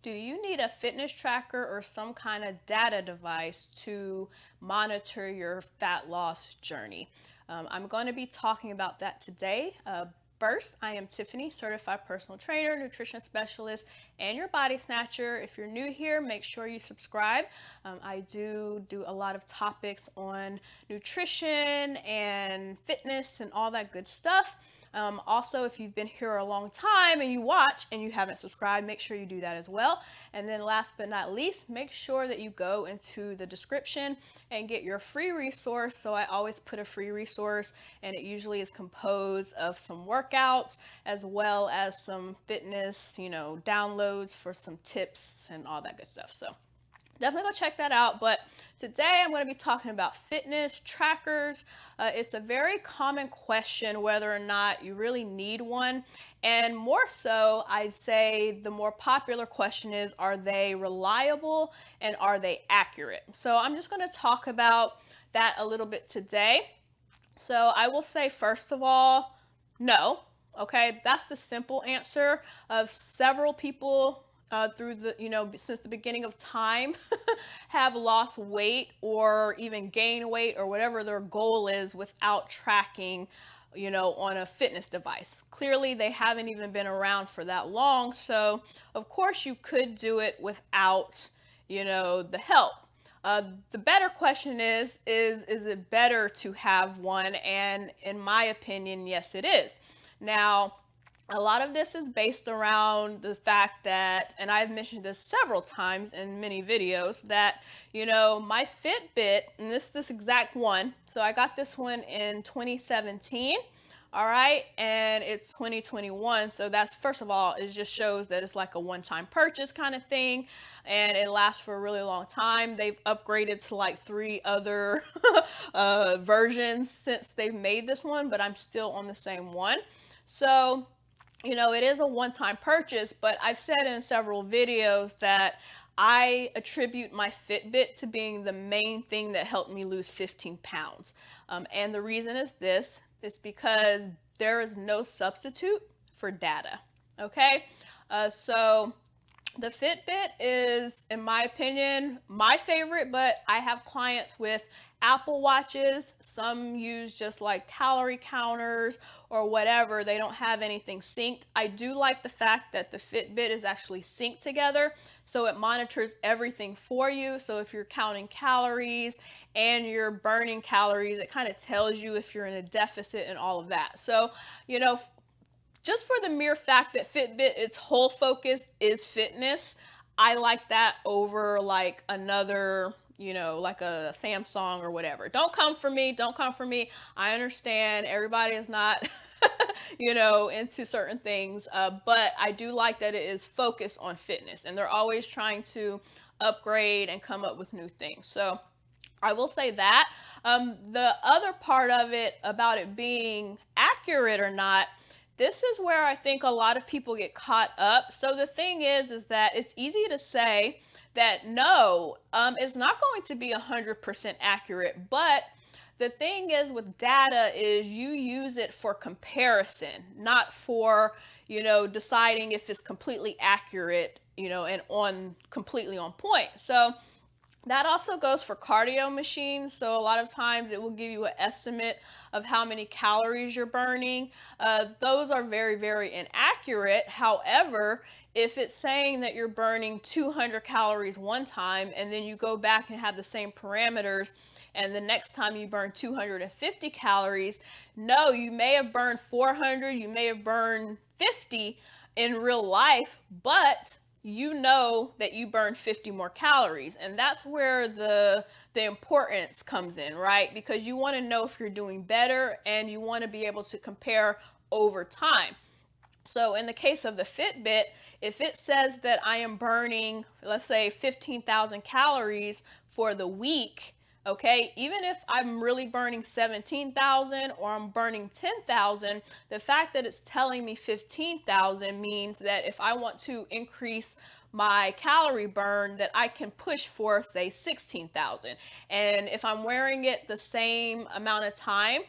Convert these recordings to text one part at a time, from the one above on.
Do you need a fitness tracker or some kind of data device to monitor your fat loss journey? I'm going to be talking about that today. First, I am Tiffanie, certified personal trainer, nutrition specialist, and your body snatcher. If you're new here, make sure you subscribe. I do a lot of topics on nutrition and fitness and all that good stuff. Also, if you've been here a long time and you watch and you haven't subscribed, make sure you do that as well. And then last but not least, make sure that you go into the description and get your free resource. So I always put a free resource, and it usually is composed of some workouts as well as some fitness, downloads for some tips and all that good stuff. So definitely go check that out. But today I'm going to be talking about fitness trackers. It's a very common question whether or not you really need one. And more so, I'd say the more popular question is, are they reliable and are they accurate? So I'm just going to talk about that a little bit today. So I will say, first of all, no. Okay, that's the simple answer. Of several people through the since the beginning of time have lost weight or even gained weight or whatever their goal is without tracking on a fitness device. Clearly they haven't even been around for that long, so of course you could do it without the help. The better question is it better to have one? And in my opinion, yes, it is. Now, a lot of this is based around the fact that, and I've mentioned this several times in many videos, that, my Fitbit, and this exact one, so I got this one in 2017. All right, and it's 2021, so that's, first of all, it just shows that it's like a one-time purchase kind of thing, and it lasts for a really long time. They've upgraded to like 3 other versions since they've made this one, but I'm still on the same one. So it is a one-time purchase, but I've said in several videos that I attribute my Fitbit to being the main thing that helped me lose 15 pounds. And the reason is this. It's because there is no substitute for data. Okay? So the Fitbit is, in my opinion, my favorite, but I have clients with Apple Watches. Some use just like calorie counters or whatever. They don't have anything synced. I do like the fact that the Fitbit is actually synced together, so it monitors everything for you. So if you're counting calories and you're burning calories, it kind of tells you if you're in a deficit and all of that. So, just for the mere fact that Fitbit, its whole focus is fitness, I like that over like another, like a Samsung or whatever. Don't come for me. Don't come for me. I understand everybody is not, into certain things, but I do like that it is focused on fitness, and they're always trying to upgrade and come up with new things. So I will say that. The other part of it about it being accurate or not, this is where I think a lot of people get caught up. So the thing is that it's easy to say that no, it's not going to be 100% accurate. But the thing is with data is you use it for comparison, not for, deciding if it's completely accurate, and completely on point. So that also goes for cardio machines. So a lot of times it will give you an estimate of how many calories you're burning. Those are very, very inaccurate. However, if it's saying that you're burning 200 calories one time and then you go back and have the same parameters and the next time you burn 250 calories, no, you may have burned 400, you may have burned 50 in real life, but you know that you burn 50 more calories. And that's where the importance comes in, right? Because you want to know if you're doing better and you want to be able to compare over time. So in the case of the Fitbit, if it says that I am burning, let's say 15,000 calories for the week, okay, even if I'm really burning 17,000 or I'm burning 10,000, the fact that it's telling me 15,000 means that if I want to increase my calorie burn, that I can push for, say, 16,000. And if I'm wearing it the same amount of time,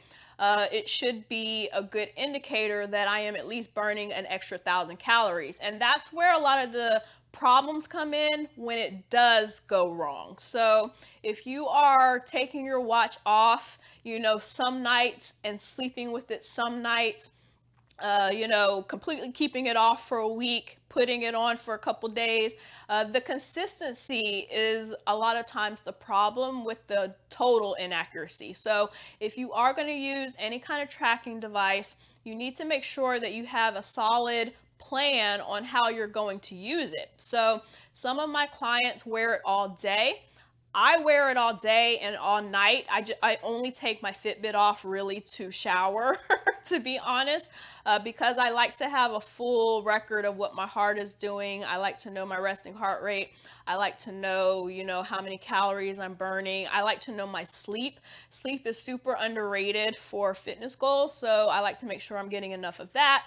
it should be a good indicator that I am at least burning an extra 1,000 calories. And that's where a lot of the problems come in when it does go wrong. So if you are taking your watch off, some nights and sleeping with it some nights, completely keeping it off for a week, putting it on for a couple days. The consistency is a lot of times the problem with the total inaccuracy. So if you are going to use any kind of tracking device, you need to make sure that you have a solid plan on how you're going to use it. So some of my clients wear it all day. I wear it all day and all night. I only take my Fitbit off really to shower, to be honest, because I like to have a full record of what my heart is doing. I like to know my resting heart rate. I like to know, how many calories I'm burning. I like to know my sleep. Sleep is super underrated for fitness goals, so I like to make sure I'm getting enough of that.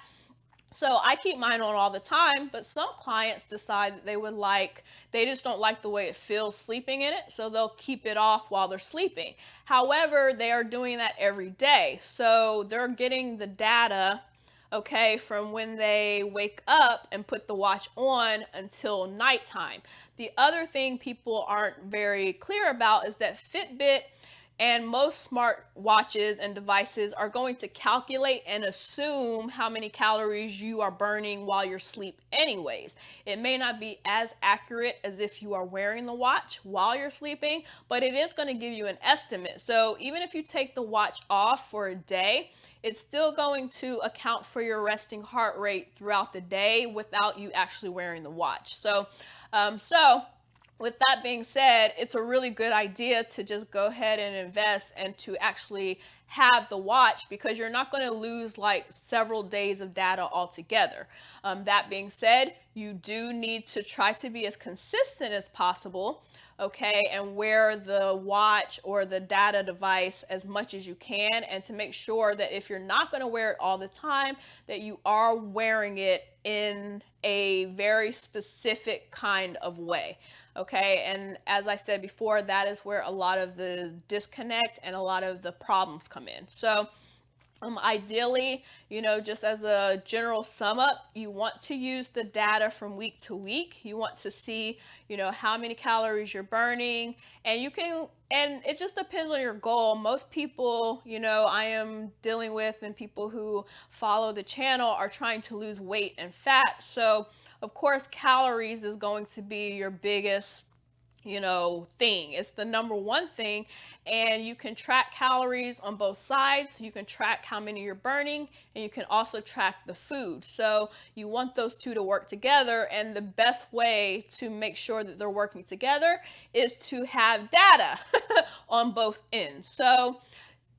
So I keep mine on all the time, but some clients decide that they just don't like the way it feels sleeping in it, so they'll keep it off while they're sleeping. However, they are doing that every day. So they're getting the data, okay, from when they wake up and put the watch on until nighttime. The other thing people aren't very clear about is that Fitbit and most smart watches and devices are going to calculate and assume how many calories you are burning while you're asleep anyways. It may not be as accurate as if you are wearing the watch while you're sleeping, but it is going to give you an estimate. So even if you take the watch off for a day, it's still going to account for your resting heart rate throughout the day without you actually wearing the watch. So with that being said, it's a really good idea to just go ahead and invest and to actually have the watch, because you're not going to lose like several days of data altogether. That being said, you do need to try to be as consistent as possible, okay, and wear the watch or the data device as much as you can, and to make sure that if you're not going to wear it all the time, that you are wearing it in a very specific kind of way. Okay, and as I said before, that is where a lot of the disconnect and a lot of the problems come in. So ideally, just as a general sum up, you want to use the data from week to week. You want to see, how many calories you're burning, and it just depends on your goal. Most people, I am dealing with, and people who follow the channel are trying to lose weight and fat. So of course, calories is going to be your biggest thing. It's the number one thing, and you can track calories on both sides. You can track how many you're burning, and you can also track the food. So you want those two to work together, and the best way to make sure that they're working together is to have data on both ends. So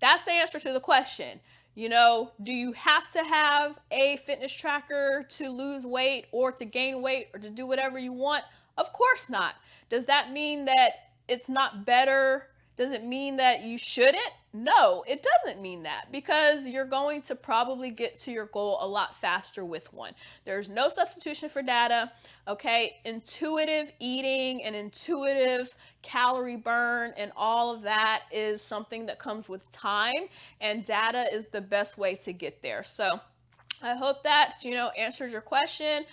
that's the answer to the question. Do you have to have a fitness tracker to lose weight or to gain weight or to do whatever you want? Of course not. Does that mean that it's not better? Does it mean that you shouldn't? No, it doesn't mean that, because you're going to probably get to your goal a lot faster with one. There's no substitution for data, okay? Intuitive eating and intuitive calorie burn and all of that is something that comes with time, and data is the best way to get there. So I hope that, answered your question.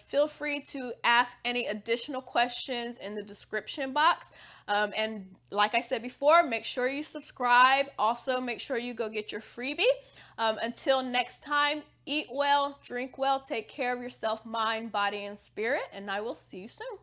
Feel free to ask any additional questions in the description box. And like I said before, make sure you subscribe. Also, make sure you go get your freebie. Until next time, eat well, drink well, take care of yourself, mind, body, and spirit, and I will see you soon.